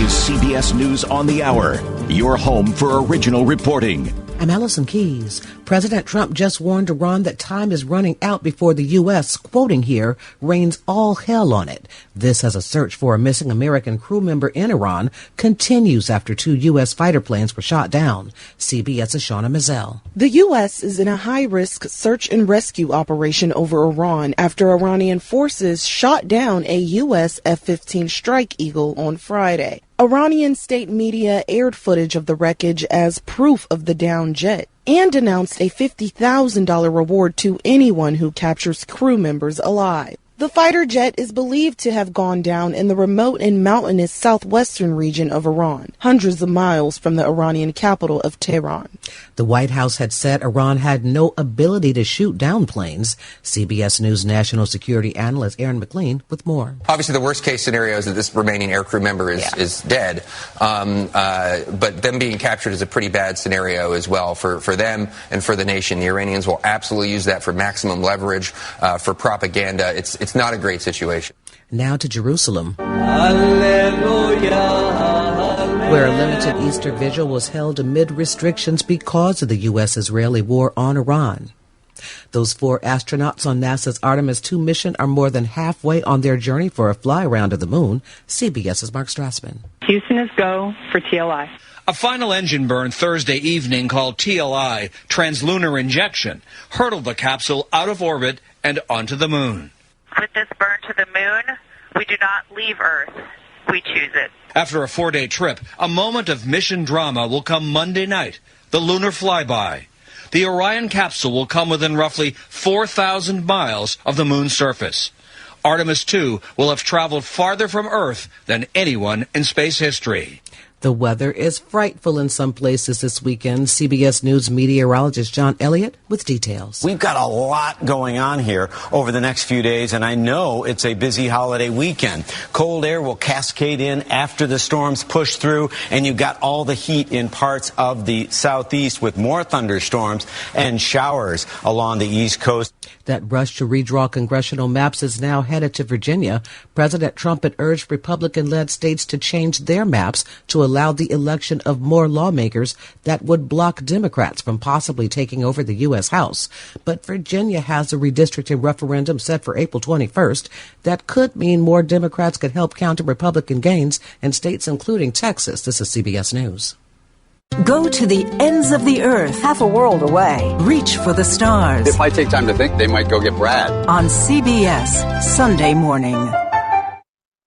is CBS News on the Hour, your home for original reporting. I'm Allison Keyes. President Trump just warned Iran that time is running out before the U.S., quoting here, rains all hell on it. This as a search for a missing American crew member in Iran continues after 2 U.S. fighter planes were shot down. CBS's Shauna Mazel. The U.S. is in a high-risk search and rescue operation over Iran after Iranian forces shot down a U.S. F-15 Strike Eagle on Friday. Iranian state media aired footage of the wreckage as proof of the downed jet and announced a $50,000 reward to anyone who captures crew members alive. The fighter jet is believed to have gone down in the remote and mountainous southwestern region of Iran, hundreds of miles from the Iranian capital of Tehran. The White House had said Iran had no ability to shoot down planes. CBS News national security analyst Aaron McLean with more. Obviously, the worst-case scenario is that this remaining aircrew member is dead. But them being captured is a pretty bad scenario as well for them and for the nation. The Iranians will absolutely use that for maximum leverage, for propaganda. It's not a great situation. Now to Jerusalem, Hallelujah. where a limited Easter vigil was held amid restrictions because of the U.S.-Israeli war on Iran. Those 4 astronauts on NASA's Artemis II mission are more than halfway on their journey for a fly around to the moon. CBS's Mark Strassman. Houston is go for TLI. A final engine burn Thursday evening called TLI, translunar injection, hurtled the capsule out of orbit and onto the moon. With this burn to the moon, we do not leave Earth. We choose it. After a 4-day trip, a moment of mission drama will come Monday night, the lunar flyby. The Orion capsule will come within roughly 4,000 miles of the moon's surface. Artemis II will have traveled farther from Earth than anyone in space history. The weather is frightful in some places this weekend. CBS News meteorologist John Elliott with details. We've got a lot going on here over the next few days, and I know it's a busy holiday weekend. Cold air will cascade in after the storms push through, and you've got all the heat in parts of the southeast with more thunderstorms and showers along the East Coast. That rush to redraw congressional maps is now headed to Virginia. President Trump had urged Republican-led states to change their maps to allow the election of more lawmakers that would block Democrats from possibly taking over the U.S. House. But Virginia has a redistricting referendum set for April 21st that could mean more Democrats could help counter Republican gains in states including Texas. This is CBS News. Go to the ends of the earth, half a world away. Reach for the stars. If I take time to think, they might go get Brad. On CBS, Sunday morning.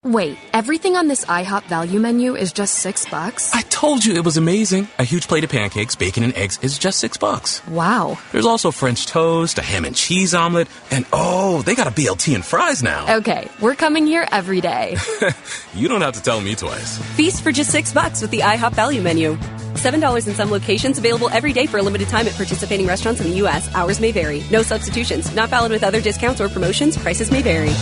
Wait, everything on this IHOP value menu is just $6? I told you it was amazing. A huge plate of pancakes, bacon, and eggs is just $6. Wow. There's also French toast, a ham and cheese omelet, and oh, they got a BLT and fries now. Okay, we're coming here every day. You don't have to tell me twice. Feast for just $6 with the IHOP value menu. $7 in some locations, available every day for a limited time at participating restaurants in the U.S. Hours may vary. No substitutions. Not valid with other discounts or promotions. Prices may vary.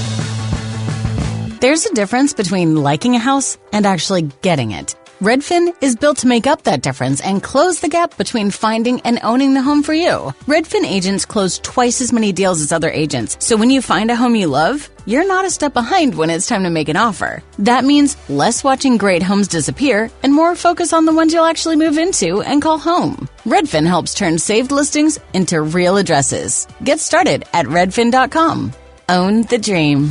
There's a difference between liking a house and actually getting it. Redfin is built to make up that difference and close the gap between finding and owning the home for you. Redfin agents close twice as many deals as other agents, so when you find a home you love, you're not a step behind when it's time to make an offer. That means less watching great homes disappear and more focus on the ones you'll actually move into and call home. Redfin helps turn saved listings into real addresses. Get started at redfin.com. Own the dream.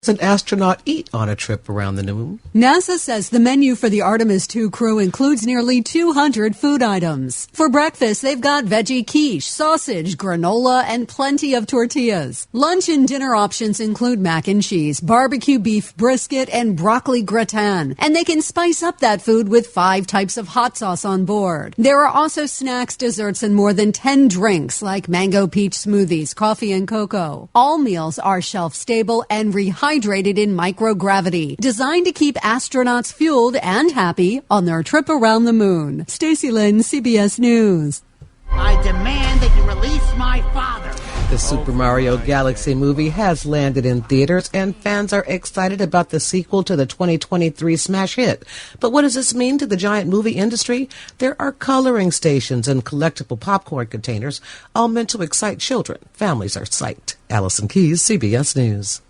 Does an astronaut eat on a trip around the moon? NASA says the menu for the Artemis II crew includes nearly 200 food items. For breakfast, they've got veggie quiche, sausage, granola, and plenty of tortillas. Lunch and dinner options include mac and cheese, barbecue beef brisket, and broccoli gratin. And they can spice up that food with 5 types of hot sauce on board. There are also snacks, desserts, and more than 10 drinks like mango peach smoothies, coffee, and cocoa. All meals are shelf-stable and rehydrated in microgravity, designed to keep astronauts fueled and happy on their trip around the moon. Stacey Lynn, CBS News. I demand that you release my father. The Super Mario Galaxy movie has landed in theaters, and fans are excited about the sequel to the 2023 smash hit. But what does this mean to the giant movie industry? There are coloring stations and collectible popcorn containers, all meant to excite children. Families are psyched. Allison Keyes, CBS News.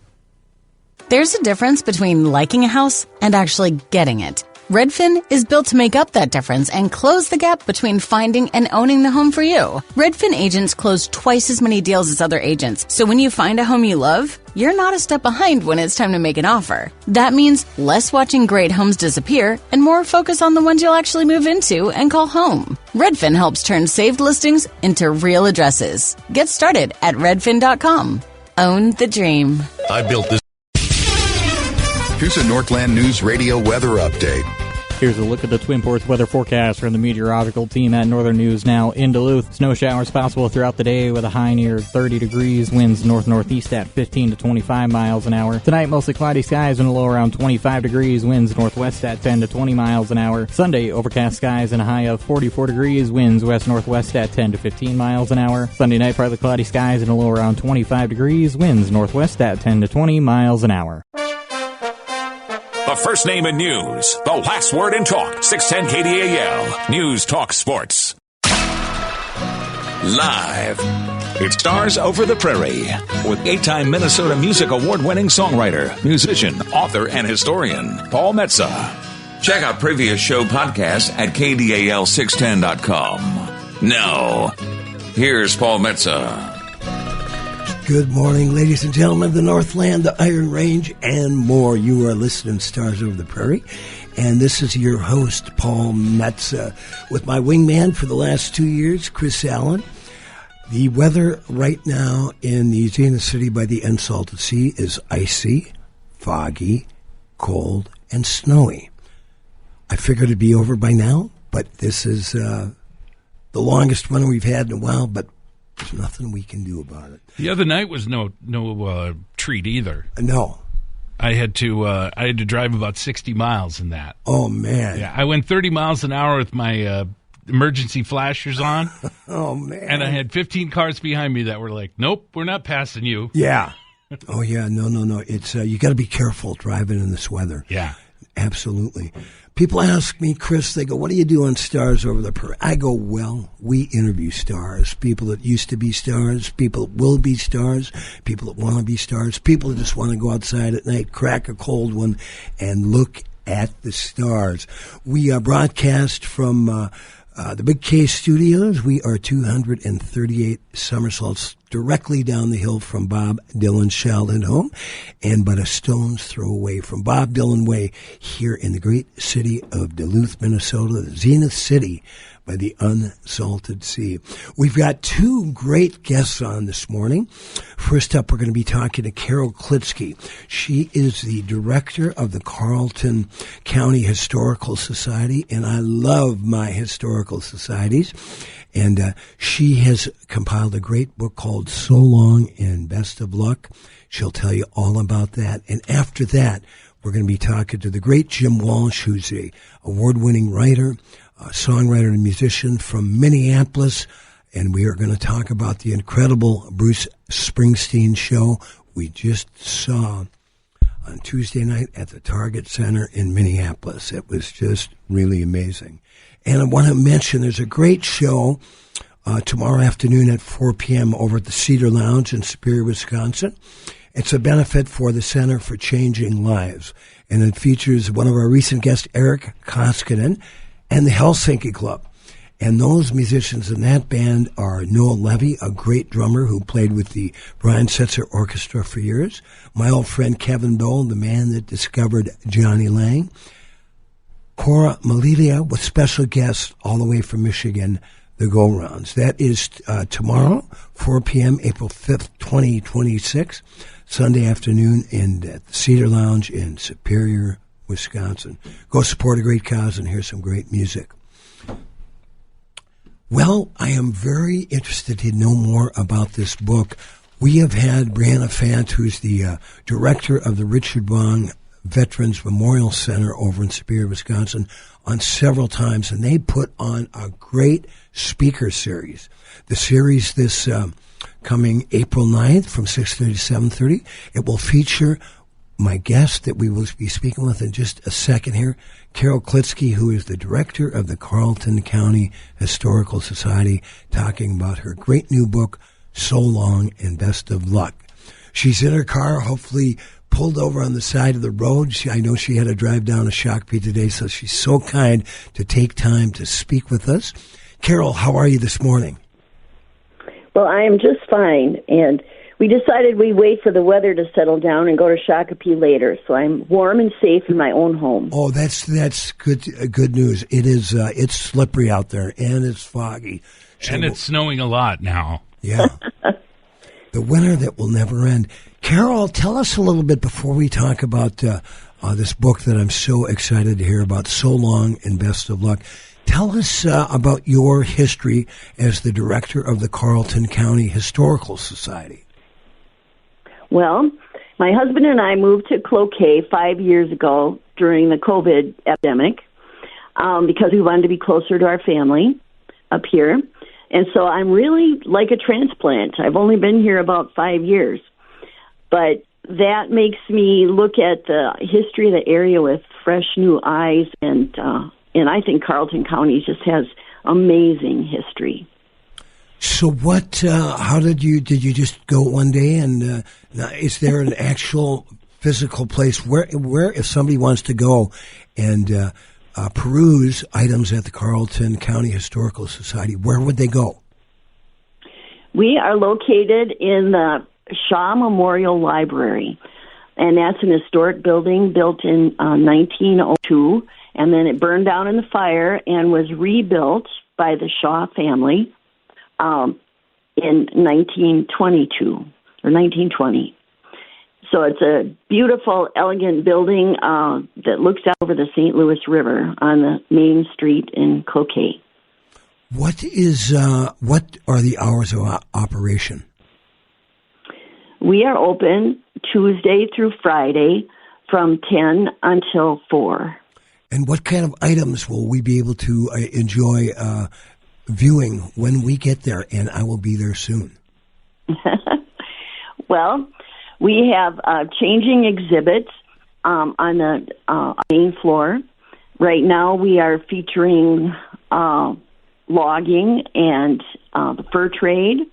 There's a difference between liking a house and actually getting it. Redfin is built to make up that difference and close the gap between finding and owning the home for you. Redfin agents close twice as many deals as other agents, so when you find a home you love, you're not a step behind when it's time to make an offer. That means less watching great homes disappear and more focus on the ones you'll actually move into and call home. Redfin helps turn saved listings into real addresses. Get started at redfin.com. Own the dream. I built this. Here's a Northland News Radio weather update. Here's a look at the Twin Ports weather forecast from the meteorological team at Northern News Now in Duluth. Snow showers possible throughout the day with a high near 30 degrees. Winds north-northeast at 15 to 25 miles an hour. Tonight, mostly cloudy skies and a low around 25 degrees. Winds northwest at 10 to 20 miles an hour. Sunday, overcast skies and a high of 44 degrees. Winds west-northwest at 10 to 15 miles an hour. Sunday night, partly cloudy skies and a low around 25 degrees. Winds northwest at 10 to 20 miles an hour. The first name in news, the last word in talk. 610 KDAL, News Talk Sports. Live, it stars Over the Prairie with 8-time Minnesota Music Award-winning songwriter, musician, author, and historian, Paul Metsa. Check out previous show podcasts at KDAL610.com. Now, here's Paul Metsa. Good morning, ladies and gentlemen of the Northland, the Iron Range, and more. You are listening to Stars Over the Prairie, and this is your host, Paul Metsa, with my wingman for the last 2 years, Chris Allen. The weather right now in the Zenith City by the Unsalted Sea is icy, foggy, cold, and snowy. I figured it'd be over by now, but this is the longest one we've had in a while, but there's nothing we can do about it. The other night was no treat either. No. I had to drive about 60 miles in that. Oh, man. Yeah, I went 30 miles an hour with my emergency flashers on. Oh, man. And I had 15 cars behind me that were like, nope, we're not passing you. Yeah. Oh, yeah. No. It's you got to be careful driving in this weather. Yeah. Absolutely. People ask me, Chris, they go, what do you do on Stars Over the Prairie? I go, well, we interview stars, people that used to be stars, people that will be stars, people that want to be stars, people that just want to go outside at night, crack a cold one, and look at the stars. We broadcast from the Big K Studios. We are 238 somersaults directly down the hill from Bob Dylan's childhood home and but a stone's throw away from Bob Dylan Way here in the great city of Duluth, Minnesota, the Zenith City by the Unsalted Sea. We've got two great guests on this morning. First up, we're going to be talking to Carol Klitsky. She is the director of the Carleton County Historical Society, and I love my historical societies. And she has compiled a great book called So Long and Best of Luck. She'll tell you all about that. And after that, we're going to be talking to the great Jim Walsh, who's a award-winning writer, songwriter and musician from Minneapolis. And we are going to talk about the incredible Bruce Springsteen show we just saw on Tuesday night at the Target Center in Minneapolis. It was just really amazing. And I want to mention there's a great show tomorrow afternoon at 4 p.m. over at the Cedar Lounge in Superior, Wisconsin. It's a benefit for the Center for Changing Lives. And it features one of our recent guests, Eric Koskinen, and the Helsinki Club. And those musicians in that band are Noah Levy, a great drummer who played with the Brian Setzer Orchestra for years, my old friend Kevin Dole, the man that discovered Johnny Lang, Cora Malilia with special guests all the way from Michigan, the Go-Rounds. That is tomorrow, 4 p.m., April 5th, 2026, Sunday afternoon in the Cedar Lounge in Superior, Wisconsin. Go support a great cause and hear some great music. Well, I am very interested to know more about this book. We have had Brianna Fant, who's the director of the Richard Bong Veterans Memorial Center over in Superior, Wisconsin, on several times, and they put on a great speaker series. The series this coming April 9th from 6:30 to 7:30. It will feature my guest that we will be speaking with in just a second here, Carol Klitsky, who is the director of the Carleton County Historical Society, talking about her great new book, So Long and Best of Luck. She's in her car, hopefully pulled over on the side of the road. I know she had to drive down to Shakopee today, so she's so kind to take time to speak with us. Carol, how are you this morning? Well, I am just fine, and we decided we'd wait for the weather to settle down and go to Shakopee later, so I'm warm and safe in my own home. Oh, that's good news. It is it's slippery out there, and it's foggy. So, and it's snowing a lot now. Yeah. The winter that will never end. Carol, tell us a little bit before we talk about this book that I'm so excited to hear about, So Long and Best of Luck. Tell us about your history as the director of the Carleton County Historical Society. Well, my husband and I moved to Cloquet 5 years ago during the COVID epidemic because we wanted to be closer to our family up here. And so I'm really like a transplant. I've only been here about 5 years. But that makes me look at the history of the area with fresh new eyes, and I think Carleton County just has amazing history. So what, how did you just go one day, and is there an actual physical place where if somebody wants to go and peruse items at the Carleton County Historical Society, where would they go? We are located in the Shaw Memorial Library, and that's an historic building built in 1902, and then it burned down in the fire and was rebuilt by the Shaw family in 1922 or 1920. So it's a beautiful, elegant building that looks out over the St. Louis River on the main street in Cloquet. What are the hours of operation? We are open Tuesday through Friday from 10 until 4. And what kind of items will we be able to enjoy viewing when we get there? And I will be there soon. Well, we have changing exhibits on the main floor. Right now we are featuring logging and the fur trade,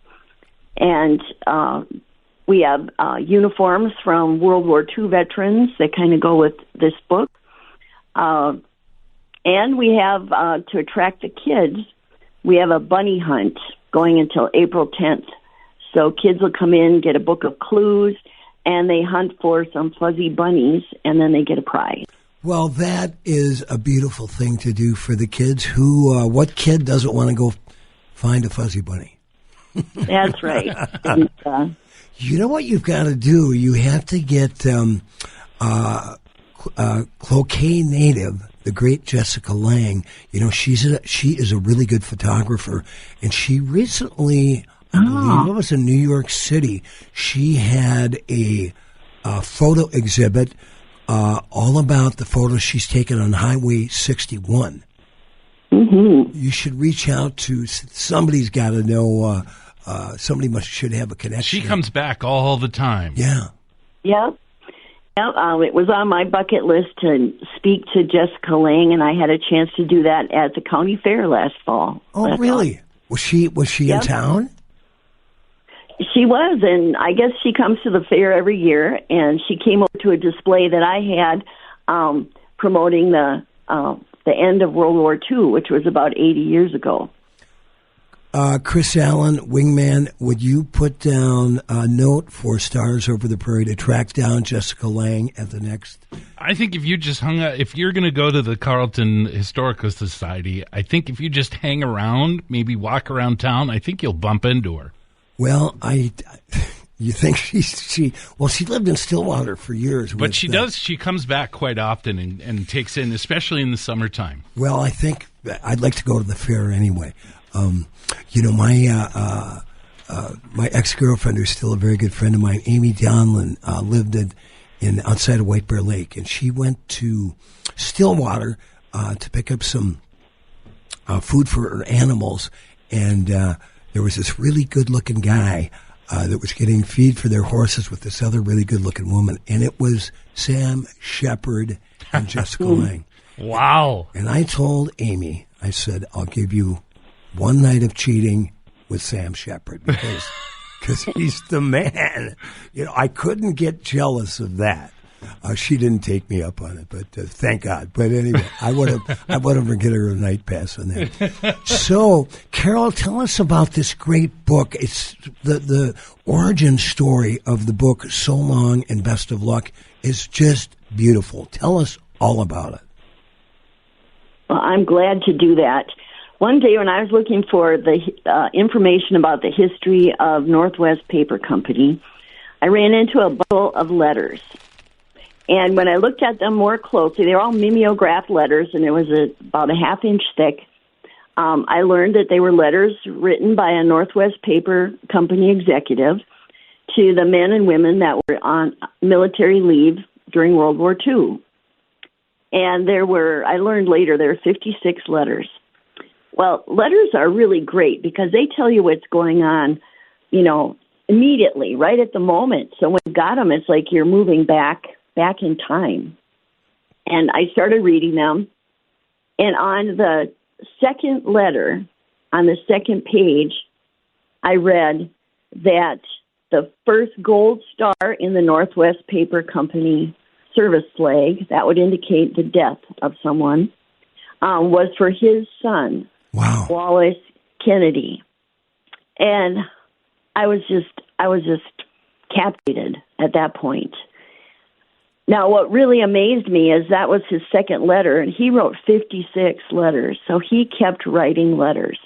and we have uniforms from World War II veterans that kind of go with this book. And we have, to attract the kids, we have a bunny hunt going until April 10th. So kids will come in, get a book of clues, and they hunt for some fuzzy bunnies, and then they get a prize. Well, that is a beautiful thing to do for the kids. What kid doesn't want to go find a fuzzy bunny? That's right. And, you know what you've got to do? You have to get Cloquet native, the great Jessica Lang. You know, she is a really good photographer, and she recently, I believe it was in New York City, she had a photo exhibit all about the photos she's taken on Highway 61. Mm-hmm. You should reach out to somebody's got to know. Somebody should have a connection. She comes back all the time. Yeah. Yep. It was on my bucket list to speak to Jessica Lang, and I had a chance to do that at the county fair last fall. Oh, really? Was she in town? She was, and I guess she comes to the fair every year, and she came over to a display that I had promoting the end of World War II, which was about 80 years ago. Chris Allen, Wingman, would you put down a note for Stars Over the Prairie to track down Jessica Lang at the next? I think if you just hung out, if you're going to go to the Carleton Historical Society, I think if you just hang around, maybe walk around town, I think you'll bump into her. Well, you think she lived in Stillwater for years. But she does. She comes back quite often and takes in, especially in the summertime. Well, I think I'd like to go to the fair anyway. You know, my ex-girlfriend, who's still a very good friend of mine, Amy Donlin, lived in outside of White Bear Lake, and she went to Stillwater to pick up some food for her animals, and there was this really good-looking guy that was getting feed for their horses with this other really good-looking woman, and it was Sam Shepard and Jessica Lang. Wow. And I told Amy, I said, I'll give you one night of cheating with Sam Shepard because he's the man. You know, I couldn't get jealous of that. She didn't take me up on it, but thank God. But anyway, I would have given her a night pass on that. So, Carol, tell us about this great book. It's the origin story of the book, So Long and Best of Luck, is just beautiful. Tell us all about it. Well, I'm glad to do that. One day when I was looking for the information about the history of Northwest Paper Company, I ran into a bundle of letters. And when I looked at them more closely, they were all mimeographed letters, and it was about a half-inch thick. I learned that they were letters written by a Northwest Paper Company executive to the men and women that were on military leave during World War II. And I learned later, there were 56 letters. Well, letters are really great because they tell you what's going on, immediately, right at the moment. So when you got them, it's like you're moving back in time. And I started reading them. And on the second letter, on the second page, I read that the first gold star in the Northwest Paper Company service flag, that would indicate the death of someone, was for his son, wow, Wallace Kennedy. And I was just captivated at that point. Now, what really amazed me is that was his second letter, and he wrote 56 letters, so he kept writing letters.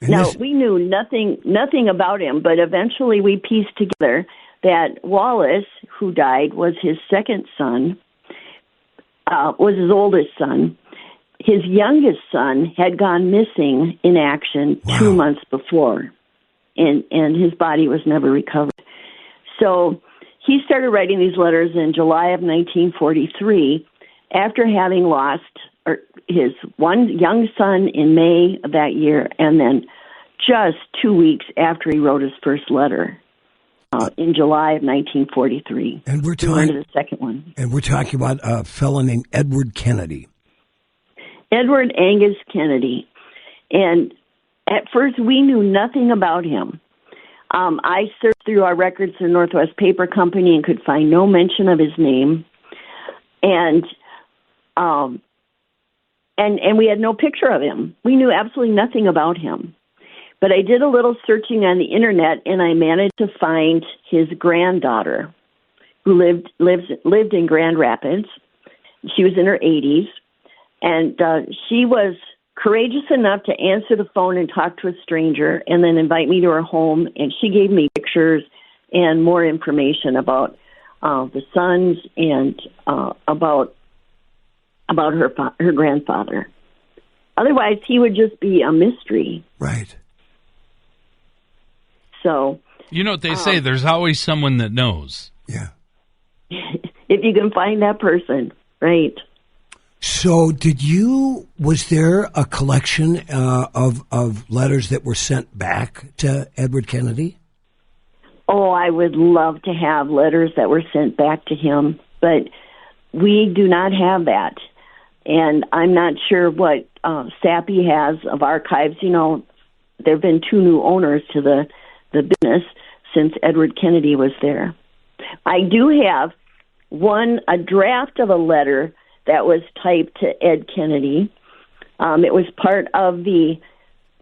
Now, we knew nothing about him, but eventually we pieced together that Wallace, who died, was his second son, was his oldest son. His youngest son had gone missing in action 2 months before, and his body was never recovered. So he started writing these letters in July of 1943 after having lost his one young son in May of that year, and then just 2 weeks after he wrote his first letter in July of 1943. And we're talking the second one. And we're talking about a fellow named Edward Kennedy. Edward Angus Kennedy. And at first we knew nothing about him. I searched through our records in Northwest Paper Company and could find no mention of his name. And we had no picture of him. We knew absolutely nothing about him. But I did a little searching on the internet, and I managed to find his granddaughter, who lived in Grand Rapids. She was in her 80s, and she was courageous enough to answer the phone and talk to a stranger and then invite me to her home, and she gave me pictures and more information about the sons and about her grandfather. Otherwise, he would just be a mystery. Right. So, you know what they say, there's always someone that knows. Yeah. If you can find that person, right. So was there a collection of letters that were sent back to Edward Kennedy? Oh, I would love to have letters that were sent back to him, but we do not have that. And I'm not sure what SAPI has of archives. There have been 2 new owners to the business since Edward Kennedy was there. I do have a draft of a letter that was typed to Ed Kennedy. It was part of the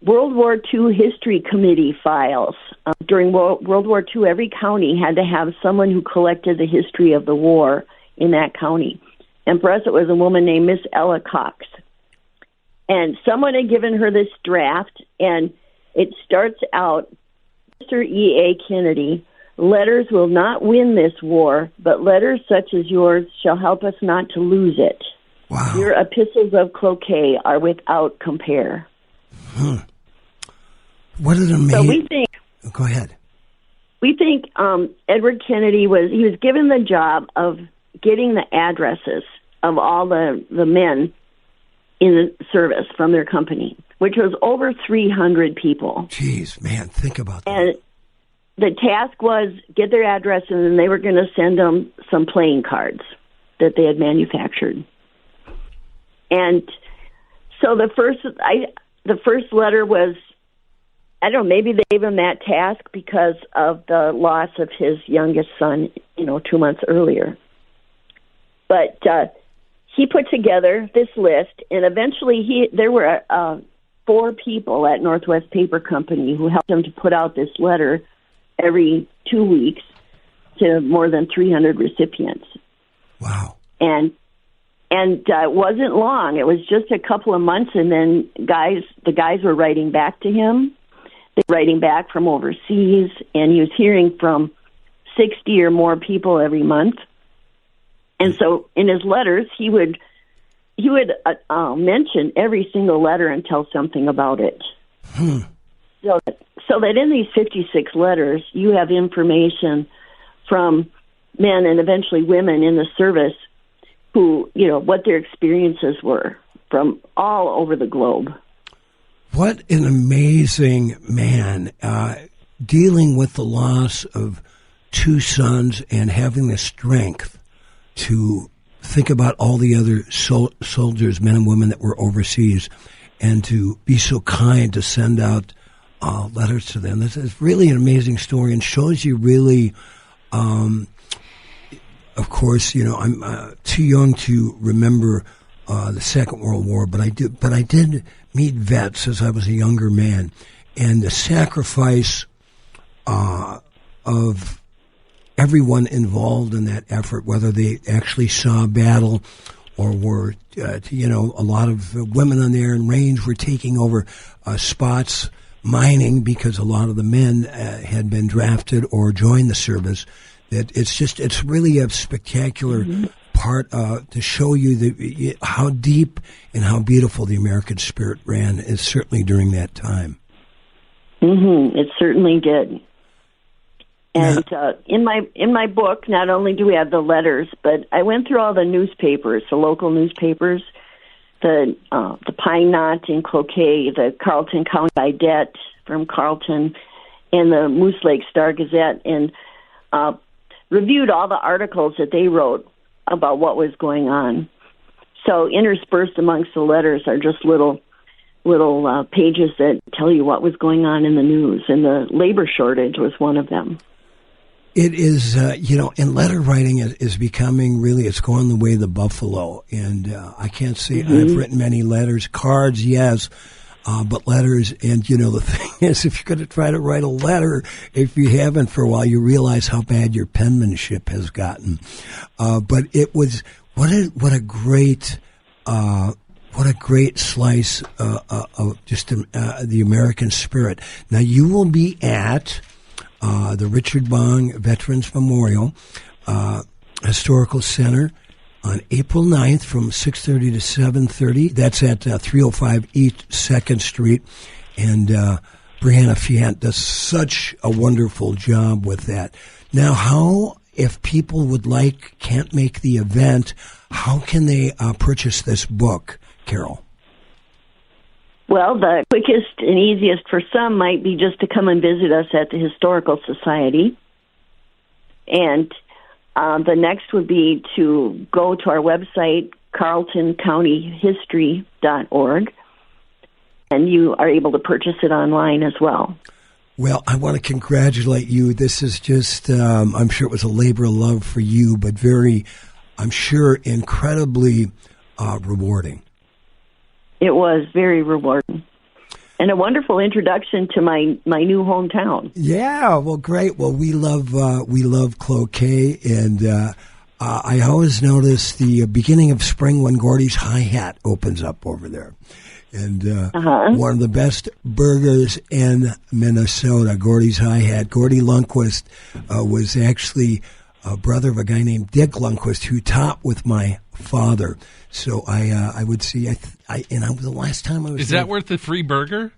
World War II History Committee files. During World War II, every county had to have someone who collected the history of the war in that county. And for us, it was a woman named Miss Ella Cox. And someone had given her this draft, and it starts out, Mr. E.A. Kennedy, letters will not win this war, but letters such as yours shall help us not to lose it. Wow. Your epistles of Cloquet are without compare. What an amazing... So we think... Go ahead. We think Edward Kennedy was given the job of getting the addresses of all the men in the service from their company, which was over 300 people. Jeez, man, think about that. And the task was get their addresses, and they were going to send them some playing cards that they had manufactured. And so the first letter was, I don't know, maybe they gave him that task because of the loss of his youngest son, 2 months earlier. But he put together this list, and eventually there were 4 people at Northwest Paper Company who helped him to put out this letter every 2 weeks to more than 300 recipients. Wow. And it wasn't long. It was just a couple of months, and then the guys were writing back to him. They were writing back from overseas, and he was hearing from 60 or more people every month. And so in his letters, he would mention every single letter and tell something about it. So that in these 56 letters, you have information from men and eventually women in the service who, what their experiences were from all over the globe. What an amazing man, dealing with the loss of 2 sons and having the strength to think about all the other soldiers, men and women that were overseas, and to be so kind to send out letters to them. This is really an amazing story and shows you really, of course, I'm too young to remember the Second World War, but I did meet vets as I was a younger man, and the sacrifice of everyone involved in that effort, whether they actually saw a battle or were, a lot of women on there in range were taking over spots, mining, because a lot of the men had been drafted or joined the service. That it's really a spectacular part to show you how deep and how beautiful the American spirit ran, is certainly during that time. It certainly did. And in my book, not only do we have the letters, but I went through all the newspapers, the local newspapers, the Pine Knot in Cloquet, the Carleton County Gazette from Carleton, and the Moose Lake Star Gazette, and reviewed all the articles that they wrote about what was going on. So interspersed amongst the letters are just little pages that tell you what was going on in the news, and the labor shortage was one of them. It is, and letter writing is becoming really, it's going the way of the buffalo. And I can't say I've written many letters, cards, yes, but letters. And, the thing is, if you're going to try to write a letter, if you haven't for a while, you realize how bad your penmanship has gotten. But it was, what a great slice of just the American spirit. Now, you will be at the Richard Bong Veterans Memorial Historical Center on April 9th from 6:30 to 7:30. That's at 305 East 2nd Street. And Brianna Fiant does such a wonderful job with that. Now, if people can't make the event, how can they purchase this book, Carol? Well, the quickest and easiest for some might be just to come and visit us at the Historical Society. And the next would be to go to our website, carletoncountyhistory.org, and you are able to purchase it online as well. Well, I want to congratulate you. This is just, I'm sure it was a labor of love for you, but very, I'm sure, incredibly rewarding. It was very rewarding. And a wonderful introduction to my new hometown. Yeah, well, great. Well, we love Cloquet, and I always notice the beginning of spring when Gordy's Hi-Hat opens up over there. And one of the best burgers in Minnesota, Gordy's Hi-Hat. Gordy Lundquist was actually a brother of a guy named Dick Lundquist who taught with my father. So I would see, the last time I was Is that worth the free burger?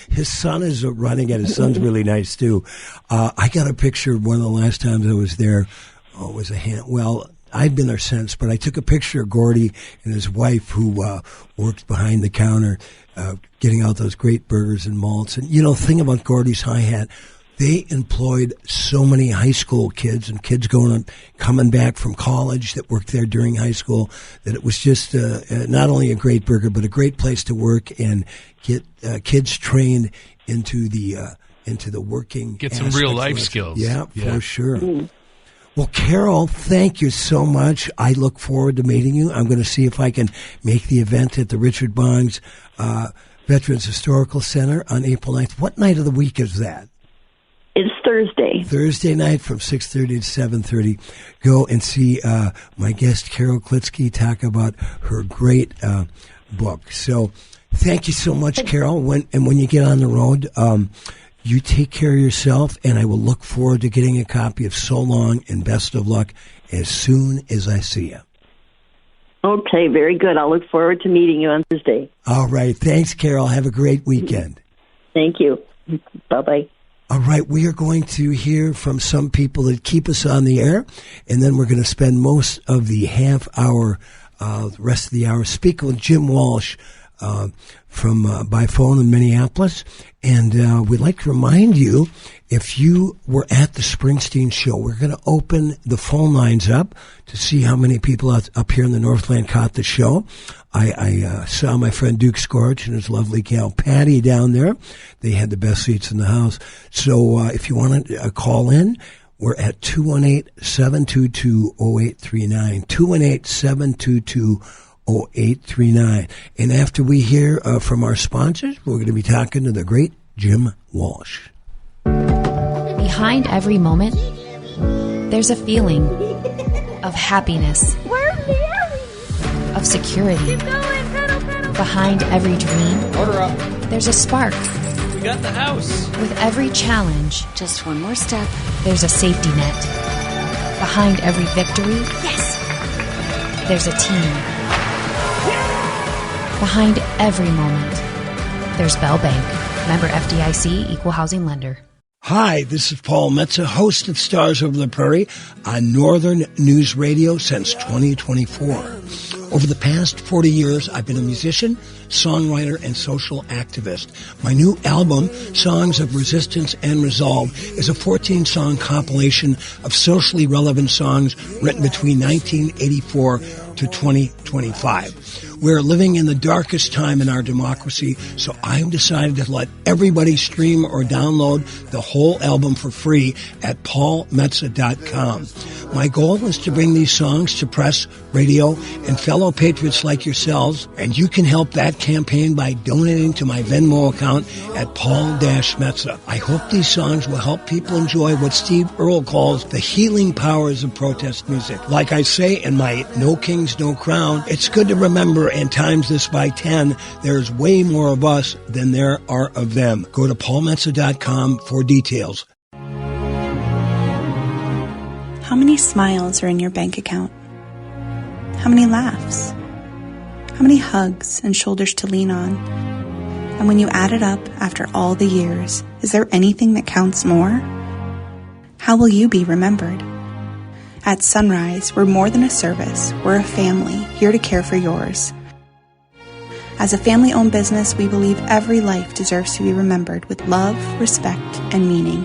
His son is running it. His son's really nice, too. I got a picture of one of the last times I was there. Oh, it was I've been there since, but I took a picture of Gordy and his wife who works behind the counter getting out those great burgers and malts. And, the thing about Gordy's Hi-Hat, they employed so many high school kids and kids coming back from college that worked there during high school, that it was just not only a great burger, but a great place to work and get kids trained into the working. Get some real life skills. Yeah, for sure. Well, Carol, thank you so much. I look forward to meeting you. I'm going to see if I can make the event at the Richard Bongs Veterans Historical Center on April 9th. What night of the week is that? It's Thursday. Thursday night from 6:30 to 7:30. Go and see my guest, Carol Klitsky, talk about her great book. So thank you so much, Carol. When you get on the road, you take care of yourself, and I will look forward to getting a copy of So Long and Best of Luck as soon as I see you. Okay, very good. I'll look forward to meeting you on Thursday. All right. Thanks, Carol. Have a great weekend. Thank you. Bye-bye. All right. We are going to hear from some people that keep us on the air, and then we're going to spend most of the half hour, the rest of the hour, speaking with Jim Walsh from by phone in Minneapolis. And we'd like to remind you, if you were at the Springsteen show, we're going to open the phone lines up to see how many people up here in the Northland caught the show. I saw my friend Duke Scorch and his lovely gal Patty down there. They had the best seats in the house. So if you want to call in, we're at 218-722-0839, 218-722-0839. And after we hear from our sponsors, we're going to be talking to the great Jim Walsh. Behind every moment, there's a feeling of happiness, of security. Behind every dream, order up. There's a spark. We got the house. With every challenge, just one more step, there's a safety net. Behind every victory, yes, there's a team. Behind every moment, there's Bell Bank. Member FDIC, Equal Housing Lender. Hi, this is Paul Metsa, host of Stars Over the Prairie on Northern News Radio since 2024. Over the past 40 years, I've been a musician, songwriter, and social activist. My new album, Songs of Resistance and Resolve, is a 14-song compilation of socially relevant songs written between 1984 to 2025. We're living in the darkest time in our democracy, so I've decided to let everybody stream or download the whole album for free at paulmetsa.com. My goal is to bring these songs to press, radio, and fellow patriots like yourselves, and you can help that campaign by donating to my Venmo account at Paul-Metsa. I hope these songs will help people enjoy what Steve Earle calls the healing powers of protest music. Like I say in my No Kings, No Crown, it's good to remember and times this by 10, there's way more of us than there are of them. Go to paulmetsa.com for details. How many smiles are in your bank account? How many laughs? How many hugs and shoulders to lean on? And when you add it up after all the years, is there anything that counts more? How will you be remembered? At Sunrise, we're more than a service. We're a family, here to care for yours. As a family-owned business, we believe every life deserves to be remembered with love, respect, and meaning.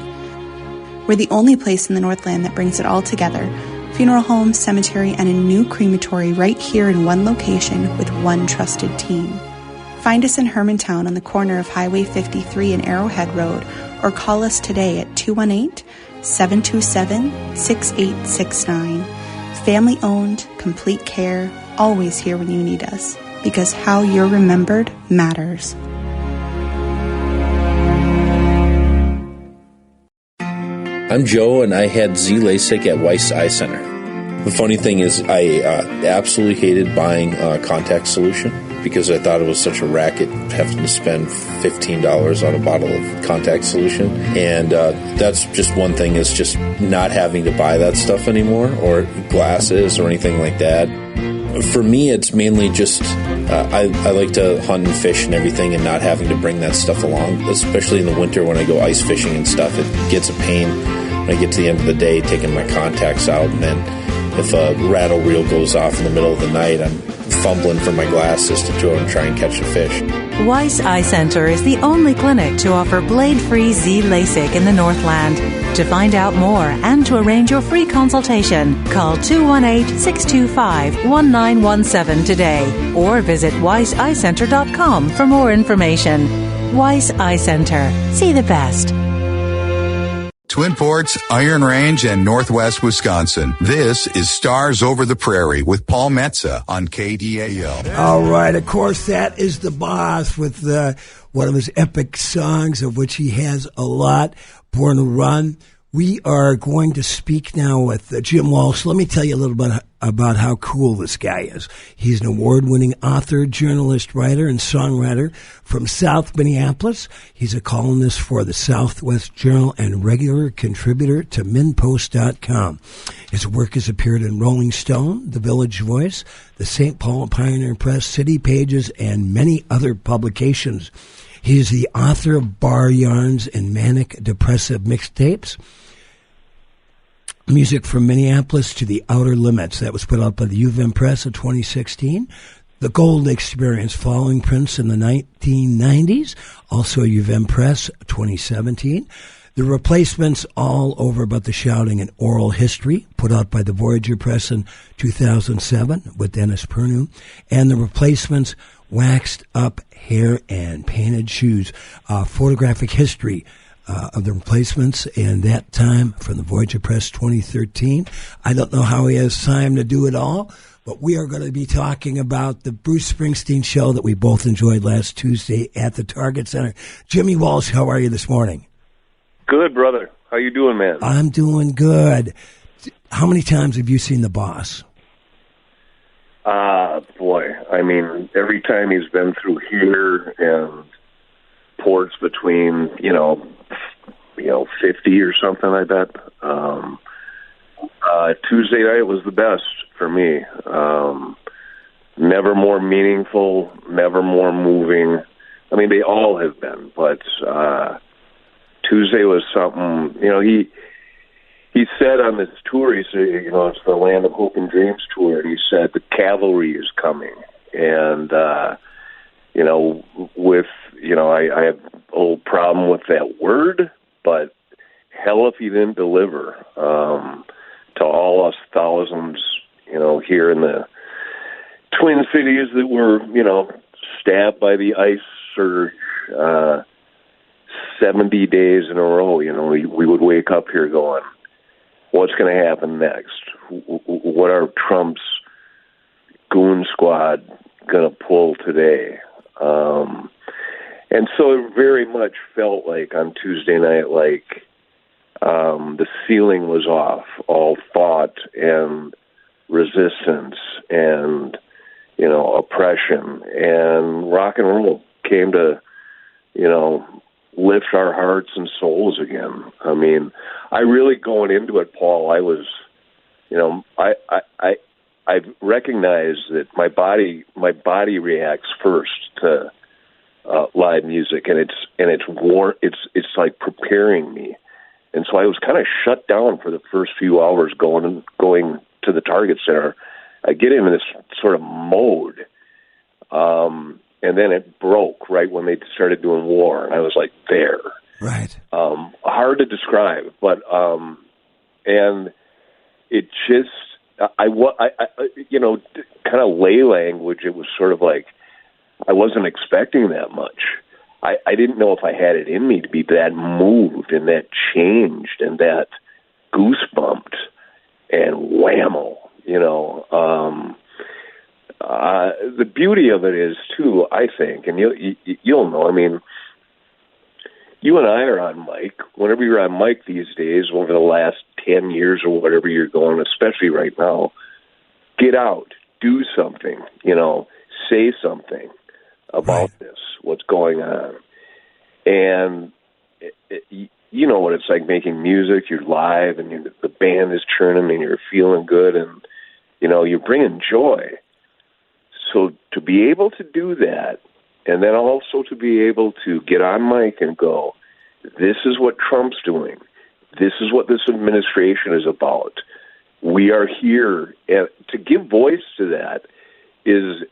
We're the only place in the Northland that brings it all together. Funeral home, cemetery, and a new crematory right here in one location with one trusted team. Find us in Hermantown on the corner of Highway 53 and Arrowhead Road, or call us today at 218-727-6869. Family-owned, complete care, always here when you need us. Because how you're remembered matters. I'm Joe, and I had Z LASIK at Weiss Eye Center. The funny thing is, I absolutely hated buying a contact solution because I thought it was such a racket having to spend $15 on a bottle of contact solution. And that's just one thing, is just not having to buy that stuff anymore, or glasses or anything like that. For me, it's mainly just I like to hunt and fish and everything, and not having to bring that stuff along, especially in the winter when I go ice fishing and stuff. It gets a pain when I get to the end of the day taking my contacts out, and then if a rattle reel goes off in the middle of the night, I'm fumbling for my glasses to go and try and catch a fish. Weiss Eye Center is the only clinic to offer blade-free Z LASIK in the Northland. To find out more and to arrange your free consultation, call 218-625-1917 today, or visit weisseyecenter.com for more information. Weiss Eye Center. See the best. Twin Ports, Iron Range, and Northwest Wisconsin. This is Stars Over the Prairie with Paul Metsa on KDAL. All right, of course, that is the boss with one of his epic songs, of which he has a lot, Born to Run. We are going to speak now with Jim Walsh. Let me tell you a little bit about how cool this guy is. He's an award-winning author, journalist, writer, and songwriter from South Minneapolis. He's a columnist for the Southwest Journal and regular contributor to MinPost.com. His work has appeared in Rolling Stone, The Village Voice, the St. Paul Pioneer Press, City Pages, and many other publications. He is the author of Bar Yarns and Manic Depressive Mixtapes. Music from Minneapolis to the Outer Limits. That was put out by the U of M Press in 2016. The Gold Experience, following Prince in the 1990s. Also U of M Press, 2017. The Replacements, All Over But the Shouting, and Oral History, put out by the Voyager Press in 2007 with Dennis Pernew. And The Replacements, Waxed Up Hair and Painted Shoes, photographic history of the Replacements and that time from the Voyager Press 2013. I don't know how he has time to do it all, but we are going to be talking about the Bruce Springsteen show that we both enjoyed last Tuesday at the Target Center. Jimmy Walsh, how are you this morning? Good, brother. How you doing, man? I'm doing good. How many times have you seen The Boss? Boy, I mean, every time he's been through here and ports between, 50 or something, I bet. Tuesday night was the best for me. Never more meaningful, never more moving. I mean, they all have been, but Tuesday was something, he said on this tour, he said, it's the Land of Hope and Dreams tour, and he said the cavalry is coming. And, I have an old problem with that word, but hell if he didn't deliver to all us thousands, here in the Twin Cities that were, stabbed by the ice surge 70 days in a row. We would wake up here going, what's going to happen next? What are Trump's goon squad going to pull today? And so it very much felt like on Tuesday night, the ceiling was off, all thought and resistance and, oppression. And rock and roll came to, lift our hearts and souls again. I mean, I really going into it, Paul, I was, I recognized that my body reacts first to live music, and it's like preparing me. And so I was kind of shut down for the first few hours going to the Target Center. I get into this sort of mode, and then it broke right when they started doing War, and I was like, there. Right. Hard to describe, but and it just kind of lay language. It was sort of like I wasn't expecting that much. I didn't know if I had it in me to be that moved and that changed and that goosebumped and whammo, the beauty of it is, too, I think, and you'll know, I mean, you and I are on mic. Whenever you're on mic these days, over the last 10 years or whatever you're going, especially right now, get out, do something, say something about this, what's going on. And you know what it's like making music. You're live and the band is churning and you're feeling good and, you're bringing joy. So to be able to do that, and then also to be able to get on mic and go, this is what Trump's doing. This is what this administration is about. We are here. And to give voice to that is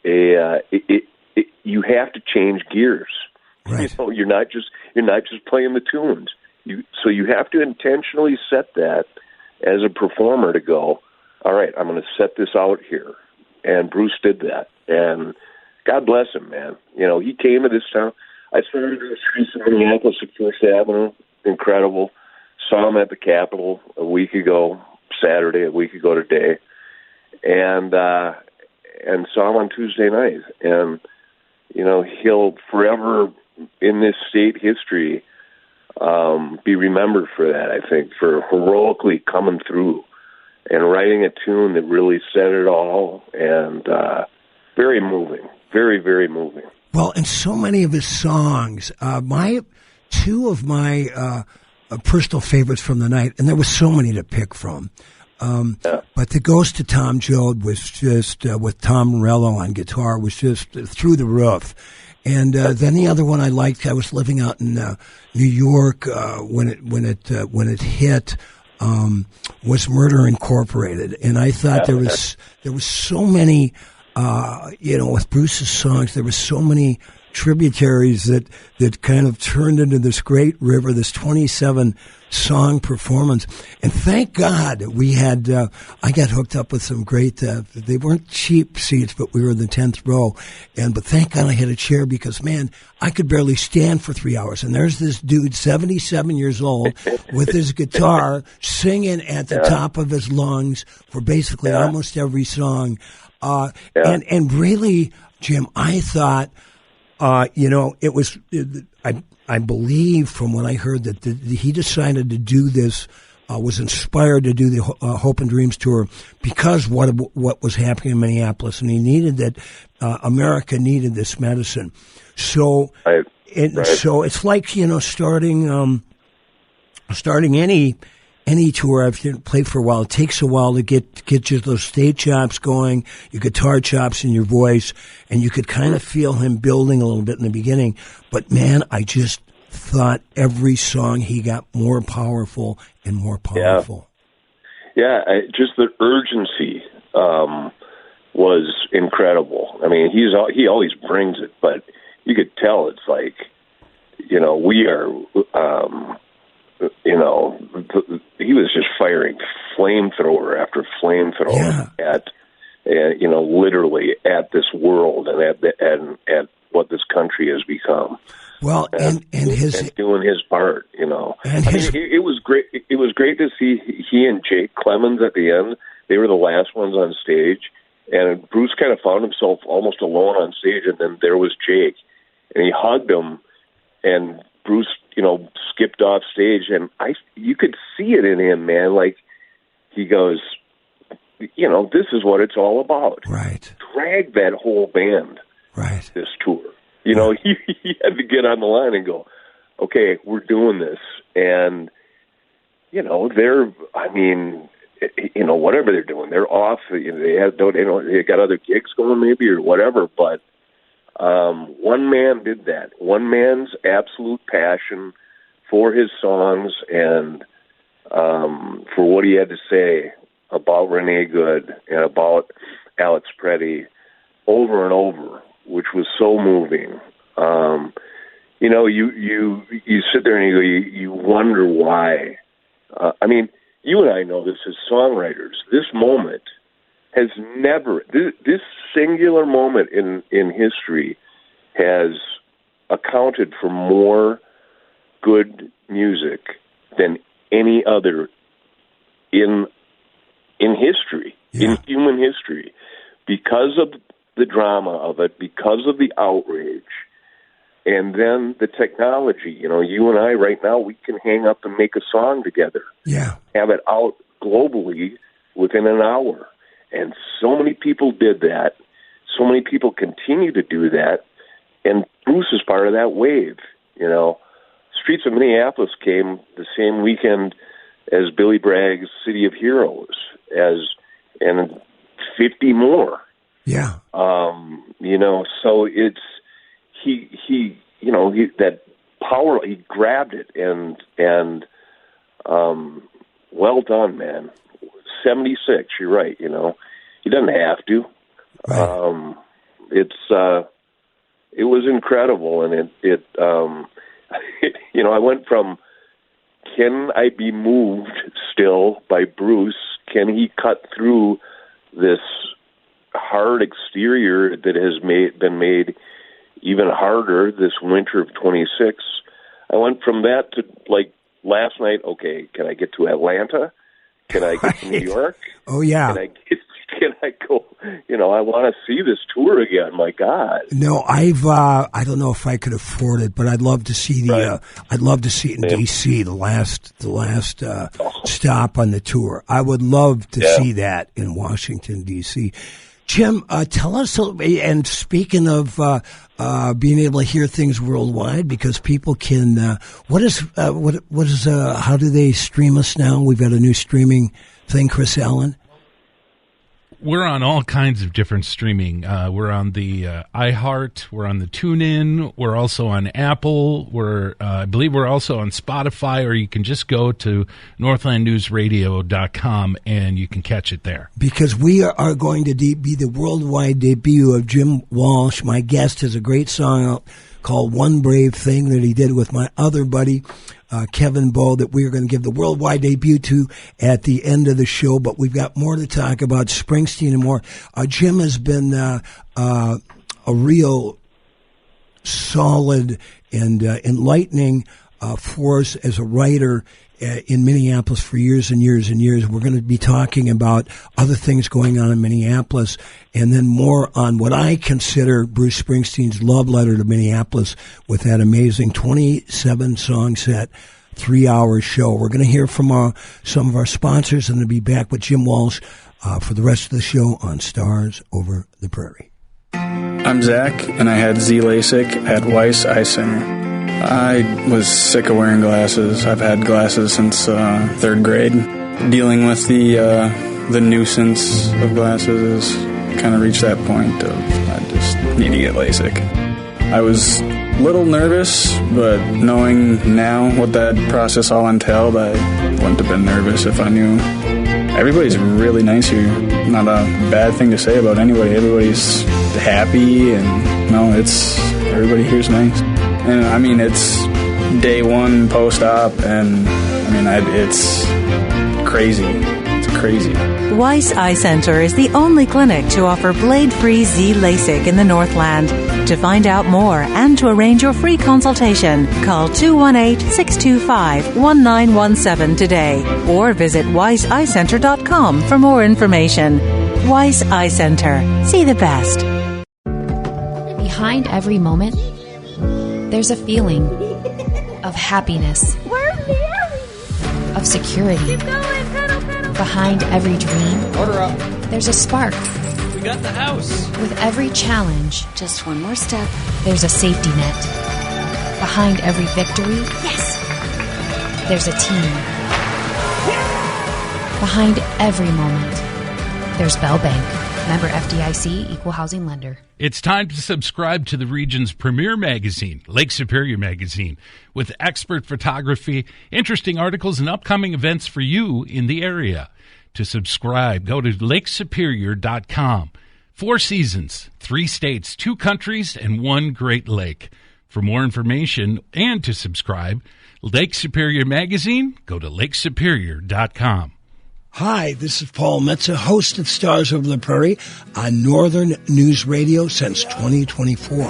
you have to change gears. Right. You're not just playing the tunes. So you have to intentionally set that as a performer to go, all right, I'm going to set this out here. And Bruce did that. And God bless him, man. He came to this town. I started in the streets of Minneapolis at First Avenue. Incredible. saw him at the Capitol a week ago today, and saw him on Tuesday night. And, you know, he'll forever in this state history be remembered for that, I think, for heroically coming through and writing a tune that really said it all, and very moving, very, very moving. Well, and so many of his songs, two of my personal favorites from the night, and there were so many to pick from. But the Ghost to Tom Joad was just, with Tom Morello on guitar, was just through the roof. And then the other one I liked, I was living out in New York when it hit, was Murder Incorporated, and I thought there was so many, with Bruce's songs, there was so many tributaries that kind of turned into this great river, this 27 song performance. And thank God we had, I got hooked up with some great, they weren't cheap seats, but we were in the 10th row. But thank God I had a chair, because, man, I could barely stand for 3 hours. And there's this dude, 77 years old, with his guitar singing at the top of his lungs for basically almost every song. And really, Jim, I thought, it was, I believe from what I heard that he decided to do this, was inspired to do the Hope and Dreams tour because what was happening in Minneapolis, and he needed that. America needed this medicine. So, so it's like starting any tour I've played for a while. It takes a while to get you those stage chops going, your guitar chops and your voice, and you could kind of feel him building a little bit in the beginning. But man, I just thought every song he got more powerful and more powerful. Yeah, just the urgency was incredible. I mean, he always brings it, but you could tell it's like, we are. He was just firing flamethrower after flamethrower at literally at this world and at what this country has become. Well, and doing his part, And it was great. It was great to see he and Jake Clemens at the end. They were the last ones on stage, and Bruce kind of found himself almost alone on stage. And then there was Jake, and he hugged him, and Bruce, skipped off stage, and you could see it in him, man. Like, he goes, this is what it's all about. Right. Drag that whole band. Right. This tour. He had to get on the line and go, okay, we're doing this. And, whatever they're doing, they're off. They got other gigs going maybe or whatever, but one man did that. One man's absolute passion for his songs and for what he had to say about Renee Good and about Alex Preddy over and over, which was so moving. You sit there and you wonder why. You and I know this as songwriters. This moment has never, this singular moment in history has accounted for more good music than any other in history, in human history, because of the drama of it, because of the outrage, and then the technology. You and I right now, we can hang up and make a song together. Yeah. Have it out globally within an hour. And so many people did that. So many people continue to do that. And Bruce is part of that wave. Streets of Minneapolis came the same weekend as Billy Bragg's City of Heroes, and 50 more. Yeah. So it's that power. He grabbed it and well done, man. 76. You're right. He doesn't have to. Right. It was incredible, and it I went from can I be moved still by Bruce? Can he cut through this hard exterior that has been made even harder this winter of 26? I went from that to like last night, okay, can I get to Atlanta? Can I get to New York? Oh, yeah. Can I go? I want to see this tour again. My God. No, I don't know if I could afford it, but I'd love to see I'd love to see it in D.C. the last stop on the tour. I would love to see that in Washington D.C. Jim, tell us, and speaking of being able to hear things worldwide, because people can. What is? How do they stream us now? We've got a new streaming thing, Chris Allen. We're on all kinds of different streaming. We're on the iHeart. We're on the TuneIn. We're also on Apple. I believe we're also on Spotify, or you can just go to northlandnewsradio.com and you can catch it there. Because we are going to be the worldwide debut of Jim Walsh. My guest has a great song out called One Brave Thing that he did with my other buddy, Kevin Bowe, that we are going to give the worldwide debut to at the end of the show. But we've got more to talk about Springsteen and more. Jim has been a real solid and enlightening force as a writer in Minneapolis for years and years and years. We're going to be talking about other things going on in Minneapolis, and then more on what I consider Bruce Springsteen's love letter to Minneapolis with that amazing 27-song set, 3-hour show. We're going to hear from some of our sponsors, and then be back with Jim Walsh for the rest of the show on Stars Over the Prairie. I'm Zach, and I had Z-LASIK at Weiss Eye Center. I was sick of wearing glasses. I've had glasses since third grade. Dealing with the nuisance of glasses has kind of reached that point of I just need to get LASIK. I was a little nervous, but knowing now what that process all entailed, I wouldn't have been nervous if I knew. Everybody's really nice here. Not a bad thing to say about anybody. Everybody's happy, and everybody here's nice. And I mean, it's day one post-op, and I mean, it's crazy. It's crazy. Weiss Eye Center is the only clinic to offer blade-free Z-LASIK in the Northland. To find out more and to arrange your free consultation, call 218-625-1917 today or visit weisseyecenter.com for more information. Weiss Eye Center. See the best. Behind every moment, there's a feeling of happiness, of security. Behind every dream, order up. There's a spark. We got the house. With every challenge, Just one more step. there's a safety net. Behind every victory, Yes! there's a team. Behind every moment, there's Bell Bank. Member FDIC, Equal Housing Lender. It's time to subscribe to the region's premier magazine, Lake Superior Magazine, with expert photography, interesting articles, and upcoming events for you in the area. To subscribe, go to lakesuperior.com. 4 seasons, 3 states, 2 countries, and 1 Great Lake. For more information and to subscribe, Lake Superior Magazine, go to lakesuperior.com. Hi, this is Paul Metsa, host of Stars Over the Prairie on Northern News Radio since 2024.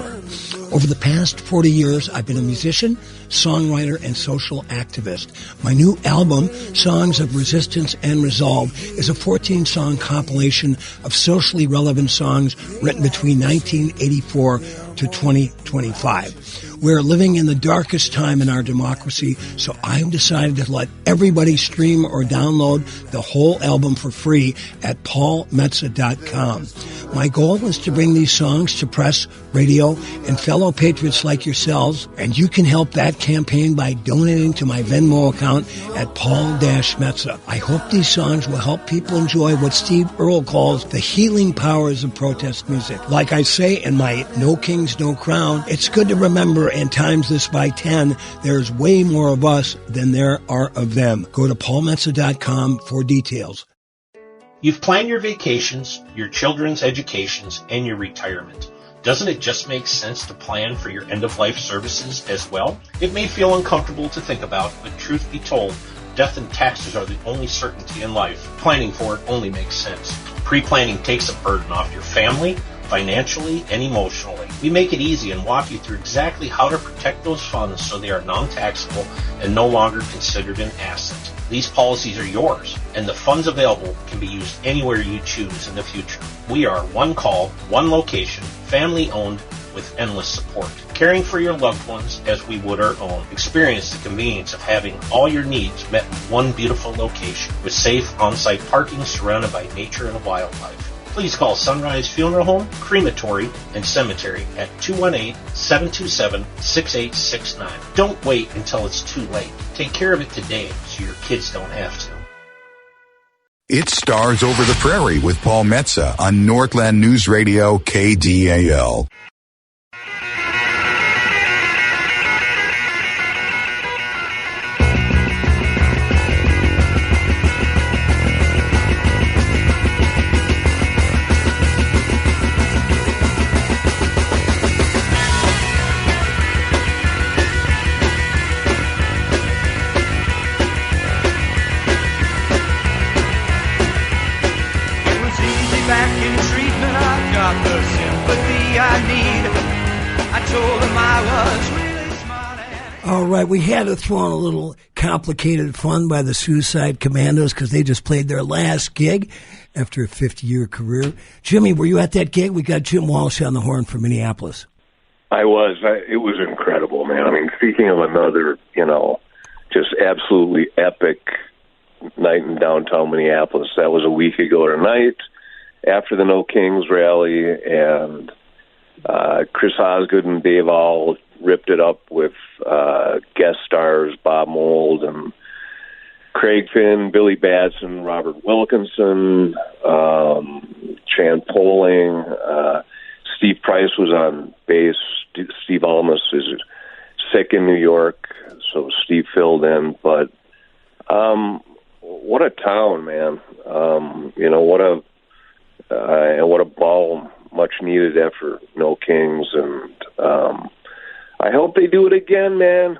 Over the past 40 years, I've been a musician, songwriter, and social activist. My new album, Songs of Resistance and Resolve, is a 14-song compilation of socially relevant songs written between 1984 to 2025. We're living in the darkest time in our democracy, so I've decided to let everybody stream or download the whole album for free at paulmetsa.com. My goal is to bring these songs to press, radio, and fellow patriots like yourselves, and you can help that campaign by donating to my Venmo account at Paul-Metsa. I hope these songs will help people enjoy what Steve Earle calls the healing powers of protest music. Like I say in my No Kings, No Crown, it's good to remember and times this by 10, there's way more of us than there are of them. Go to paulmetsa.com for details. You've planned your vacations, your children's educations, and your retirement. Doesn't it just make sense to plan for your end-of-life services as well? It may feel uncomfortable to think about, but truth be told, death and taxes are the only certainty in life. Planning for it only makes sense. Pre-planning takes a burden off your family, financially and emotionally. We make it easy and walk you through exactly how to protect those funds so they are non-taxable and no longer considered an asset. These policies are yours, and the funds available can be used anywhere you choose in the future. We are one call, one location, family-owned, with endless support. Caring for your loved ones as we would our own. Experience the convenience of having all your needs met in one beautiful location with safe on-site parking surrounded by nature and wildlife. Please call Sunrise Funeral Home, Crematory, and Cemetery at 218-727-6869. Don't wait until it's too late. Take care of it today so your kids don't have to. It's Stars Over the Prairie with Paul Metsa on Northland News Radio KDAL. All right, we had to throw in a little complicated fun by the Suicide Commandos because they just played their last gig after a 50-year career. Jimmy, were you at that gig? We got Jim Walsh on the horn from Minneapolis. I was. It was incredible, man. I mean, speaking of another, just absolutely epic night in downtown Minneapolis, that was a week ago tonight after the No Kings rally, and Chris Osgood and Dave All ripped it up with guest stars Bob Mould and Craig Finn, Billy Batson, Robert Wilkinson, Chan Poling, Steve Price was on bass. Steve Almus is sick in New York, so Steve filled in. But what a town, man! What a ball, much needed effort. No Kings, and I hope they do it again, man.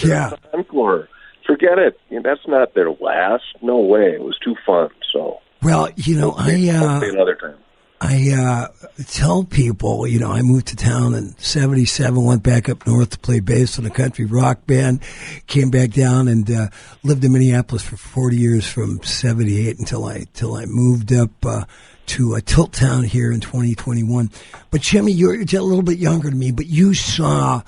Yeah. Encore. Forget it. That's not their last. No way. It was too fun. So. Well, another time. I tell people, I moved to town in 77, went back up north to play bass in a country rock band, came back down and lived in Minneapolis for 40 years from 78 until I moved up to Tilt Town here in 2021. But Jimmy, you're a little bit younger than me, but you saw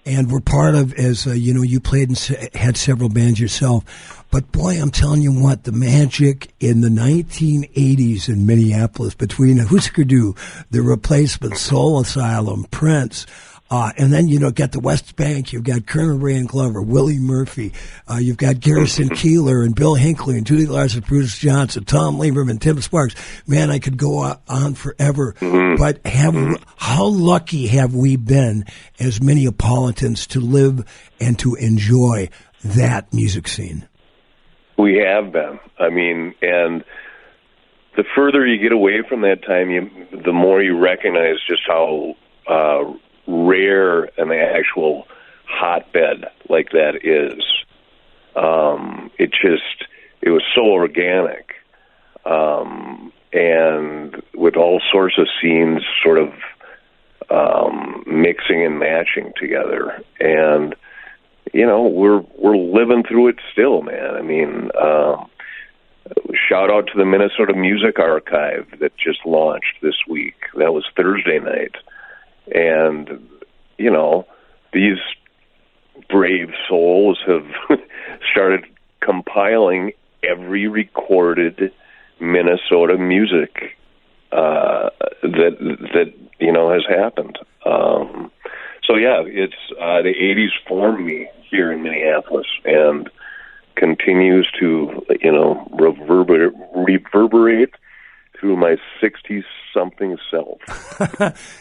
and were part of, as you played and had several bands yourself. But boy, I'm telling you what, the magic in the 1980s in Minneapolis between Husker Du, The Replacement, Soul Asylum, Prince, and then, got the West Bank, you've got Colonel Ray and Glover, Willie Murphy, you've got Garrison Keillor and Bill Hinckley and Judy Larson, Bruce Johnson, Tom Lieberman, Tim Sparks. Man, I could go on forever. Mm-hmm. But how lucky have we been as Minneapolitans to live and to enjoy that music scene? We have been. I mean, and the further you get away from that time, the more you recognize just how rare an actual hotbed like that is. It was so organic, and with all sorts of scenes sort of mixing and matching together, and we're living through it still, man. I mean, shout out to the Minnesota Music Archive that just launched this week. That was Thursday night. And, these brave souls have started compiling every recorded Minnesota music that has happened. So, yeah, it's the 80s formed me here in Minneapolis and continues to, reverberate through my 60-something self.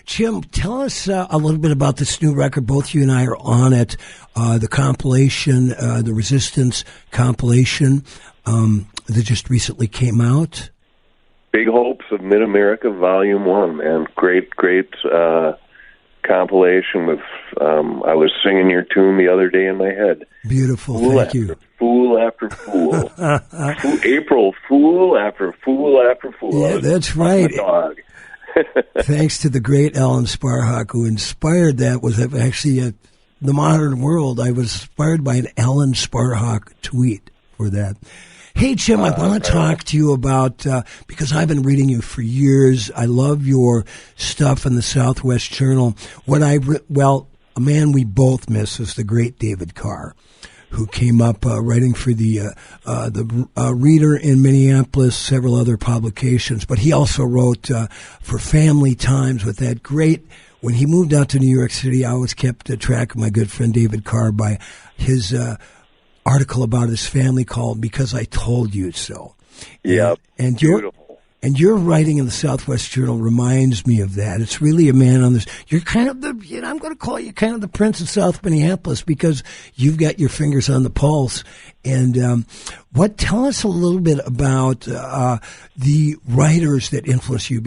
Jim, tell us a little bit about this new record. Both you and I are on it. The compilation, the Resistance compilation that just recently came out. Big Hopes of Mid-America, Volume 1, man. Great compilation with, I was singing your tune the other day in my head. Beautiful, thank you. Fool after fool. April, fool after fool after fool. Yeah, that's right. Dog. Thanks to the great Alan Sparhawk, who inspired that. Was actually the modern world. I was inspired by an Alan Sparhawk tweet for that. Hey, Jim, I want to talk to you about, because I've been reading you for years. I love your stuff in the Southwest Journal. A man we both miss is the great David Carr, who came up writing for the Reader in Minneapolis, several other publications. But he also wrote for Family Times with that great, when he moved out to New York City, I always kept track of my good friend David Carr by his article about his family called Because I Told You So. Yeah, and beautiful. Your writing in the Southwest Journal reminds me of that. It's really a man on this. You're kind of I'm going to call you kind of the Prince of South Minneapolis, because you've got your fingers on the pulse. And tell us a little bit about the writers that influence you,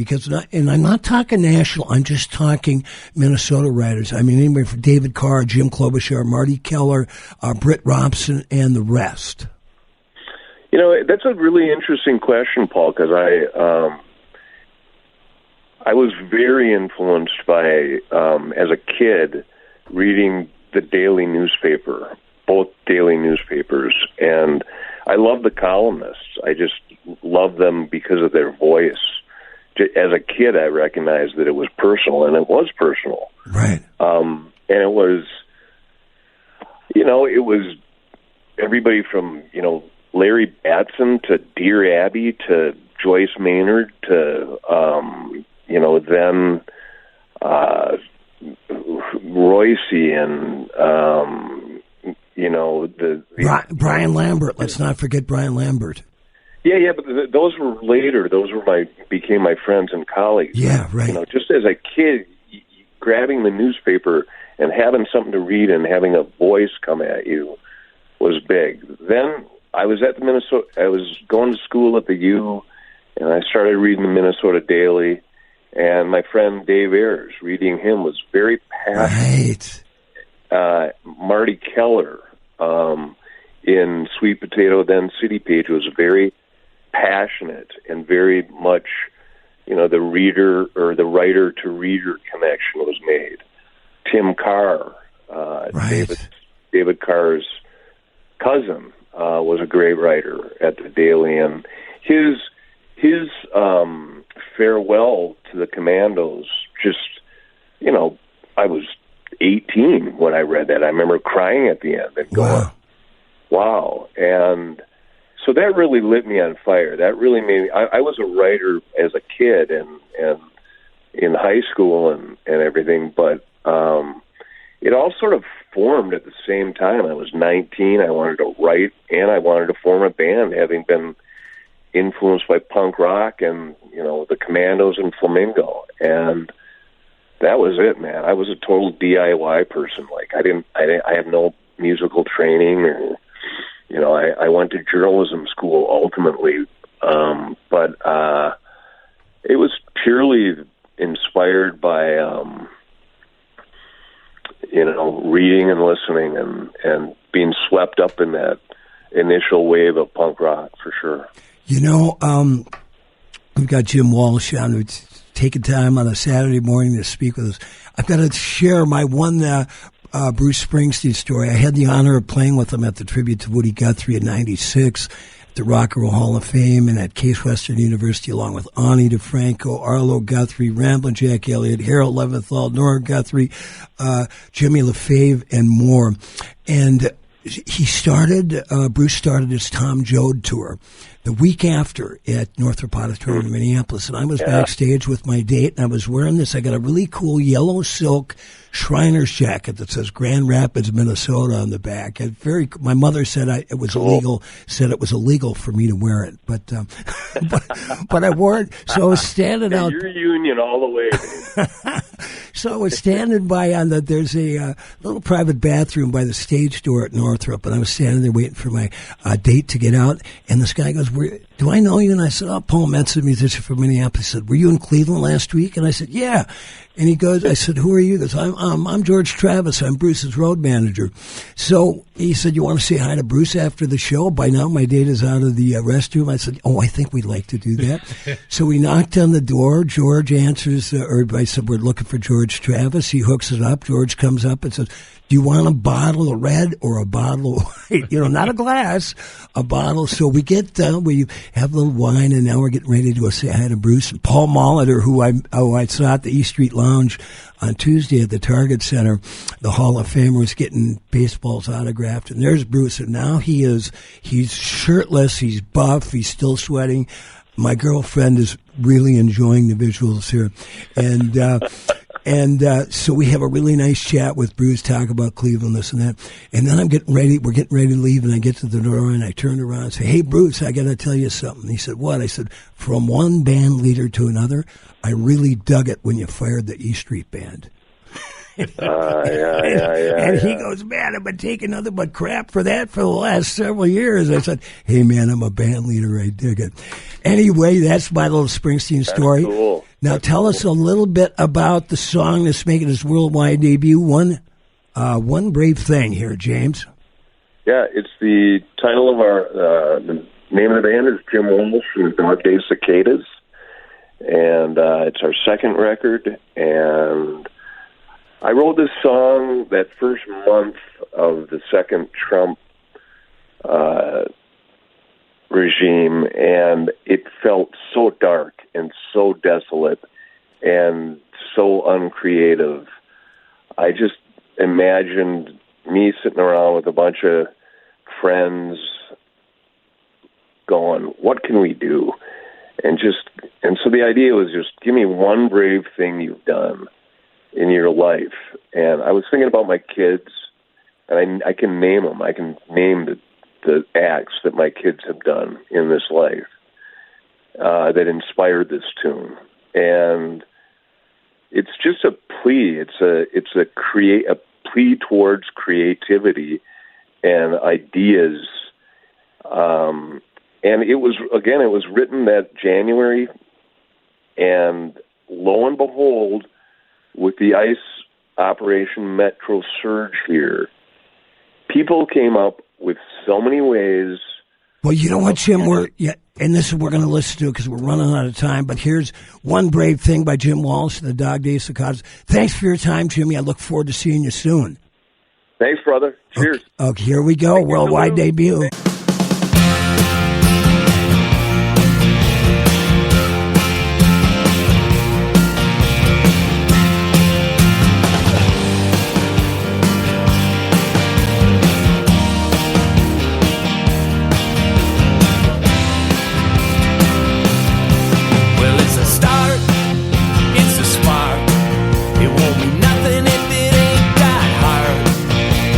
and I'm not talking national, I'm just talking Minnesota writers. I mean, anybody from David Carr, Jim Klobuchar, Marty Keller, Britt Robson, and the rest. You know, that's a really interesting question, Paul, because I was very influenced by, as a kid, reading the daily newspaper, both daily newspapers, and I love the columnists. I just love them because of their voice. As a kid, I recognized that it was personal, and it was personal. Right. And it was, it was everybody from, Larry Batson to Dear Abby to Joyce Maynard to, then Royce and, Brian Lambert. Let's not forget Brian Lambert. Yeah, but those were later. Those were became my friends and colleagues. Yeah, right. Just as a kid, grabbing the newspaper and having something to read and having a voice come at you was big. Then I was at I was going to school at the U, and I started reading the Minnesota Daily, and my friend Dave Ayers, reading him was very passionate. Right. Marty Keller in Sweet Potato, then City Page, was very passionate and very much, the reader or the writer to reader connection was made. Tim Carr, right. David Carr's cousin, was a great writer at the Daily, and his farewell to the Commandos, just, I was 18 when I read that. I remember crying at the end and going, wow. And so that really lit me on fire. That really made me, I was a writer as a kid and in high school and everything, but it all sort of formed at the same time. I was 19. I wanted to write, and I wanted to form a band, having been influenced by punk rock and, the Commandos and Flamingo. And that was it, man. I was a total DIY person. I had no musical training, or, I went to journalism school ultimately. But it was purely inspired by, reading and listening and being swept up in that initial wave of punk rock, for sure. We've got Jim Walsh on, who's taking time on a Saturday morning to speak with us. I've got to share my one Bruce Springsteen story. I had the honor of playing with him at the tribute to Woody Guthrie in '96 at the Rock and Roll Hall of Fame and at Case Western University, along with Ani DeFranco, Arlo Guthrie, Ramblin' Jack Elliott, Harold Leventhal, Nora Guthrie, Jimmy LaFave, and more. And Bruce started his Tom Joad tour the week after at Northrop Auditorium in Minneapolis, and I was backstage with my date, and I was wearing this. I got a really cool yellow silk Shriner's jacket that says Grand Rapids, Minnesota on the back. My mother said it was illegal. Said it was illegal for me to wear it, but I wore it. So I was standing out. Your union all the way, dude. So I was standing by there's a little private bathroom by the stage door at Northrop, and I was standing there waiting for my date to get out, and this guy goes, do I know you? And I said, oh, Paul Metsa, musician from Minneapolis. He said, were you in Cleveland last week? And I said, yeah. And he goes, I said, who are you? He goes, I'm George Travis. I'm Bruce's road manager. So he said, you want to say hi to Bruce after the show? By now, my data's out of the restroom. I said, oh, I think we'd like to do that. So we knocked on the door. George answers, I said, we're looking for George Travis. He hooks it up. George comes up and says, do you want a bottle of red or a bottle of white? Not a glass, a bottle. So we get down, we have a little wine, and now we're getting ready to go say hi to Bruce. And Paul Molitor, who I saw at the East Street Lounge on Tuesday at the Target Center, the Hall of Famer, was getting baseballs autographed. And there's Bruce, and now he's shirtless, he's buff, he's still sweating. My girlfriend is really enjoying the visuals here. And so we have a really nice chat with Bruce, talk about Cleveland, this and that. And then we're getting ready to leave, and I get to the door, and I turn around and say, hey, Bruce, I got to tell you something. He said, what? I said, from one band leader to another, I really dug it when you fired the E Street Band. And he goes, man, I've been taking nothing but crap for that for the last several years. I said, hey, man, I'm a band leader. I dig it. Anyway, that's my little Springsteen story. That's cool. Now, tell us a little bit about the song that's making its worldwide debut, One Brave Thing here, James. Yeah, it's the title of the name of the band is Jim Walsh and the Dog Day Cicadas. And it's our second record. And I wrote this song that first month of the second Trump regime, and it felt so dark and so desolate and so uncreative. I just imagined me sitting around with a bunch of friends going, what can we do? And so the idea was just give me one brave thing you've done in your life. And I was thinking about my kids, and I can name them. I can name the acts that my kids have done in this life that inspired this tune. And it's just a plea. It's a plea towards creativity and ideas. And it was written that January, and lo and behold, with the ICE Operation Metro surge here, people came up with so many ways. Well, you know what, Jim? We're going to listen to it because we're running out of time. But here's One Brave Thing by Jim Walsh and the Dog Day Cicadas. Thanks for your time, Jimmy. I look forward to seeing you soon. Thanks, brother. Cheers. Okay, here we go. Worldwide debut.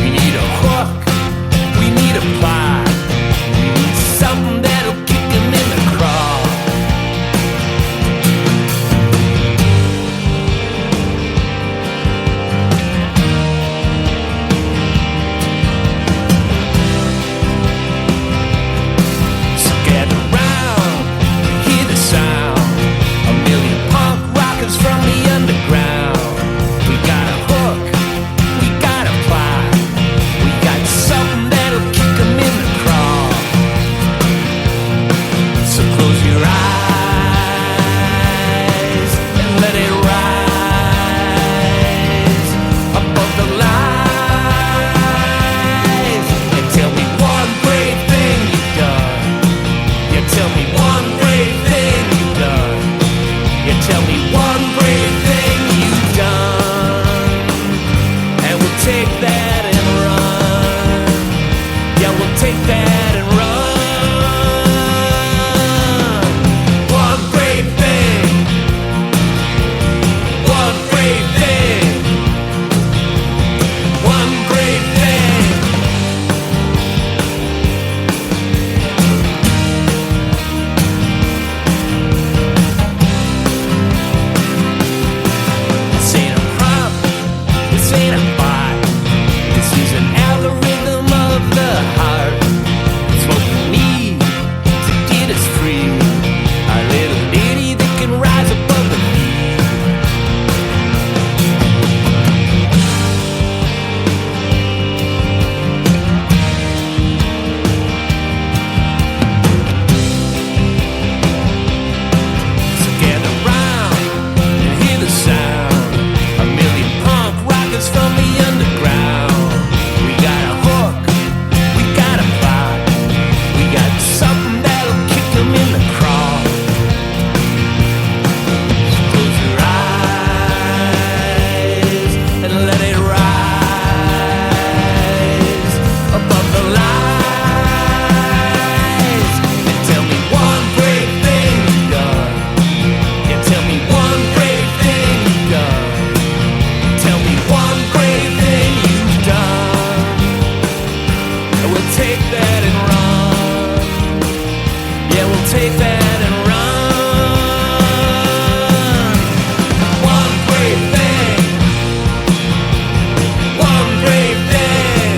We need a hook, we need a plot. take that and run. One brave thing. One brave thing.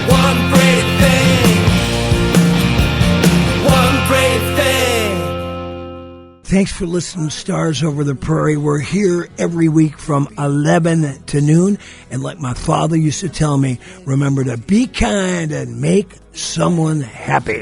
One brave thing. One brave thing. Thanks for listening to Stars Over the Prairie. We're here every week from 11 to noon. And like my father used to tell me, remember to be kind and make someone happy.